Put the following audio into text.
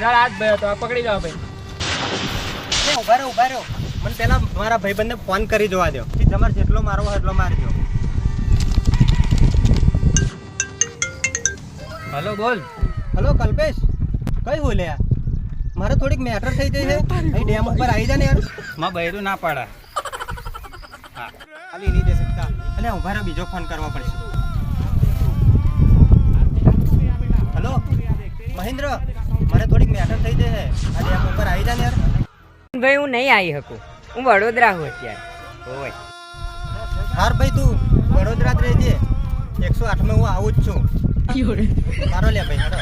યાર આજ ભાઈ તો પકડી જાવ ભાઈ. ઉભા રહ્યો મને પેલા મારા ભાઈબંધને ફોન કરી જોવા દો કે તમારે જેટલો મારવો હોય એટલો મારજો. હલો બોલ. હલો કલ્પેશ, કઈ બોલ્યા? મારે થોડીક મેટર થઈ જઈ છે, અહીં ડેમ ઉપર આવી જા ને યાર. માં બૈરું ના પાડા. હા ખાલી નહીં દે શકતા. એટલે ઉભા રહ્યો, બીજો ફોન કરવો પડશે. હલો મહેન્દ્ર, મારે થોડીક મેટર થઈ જઈ છે, આ ડેમ ઉપર આવી જા ને યાર. ભાઈ હું નહીં આવી શકું, હું વડોદરા હું અત્યારે. હોય હાર ભાઈ તું વડોદરા જ રહેજે, 108 માં હું આવું જ છું. મારો લે ભાઈ હાડો.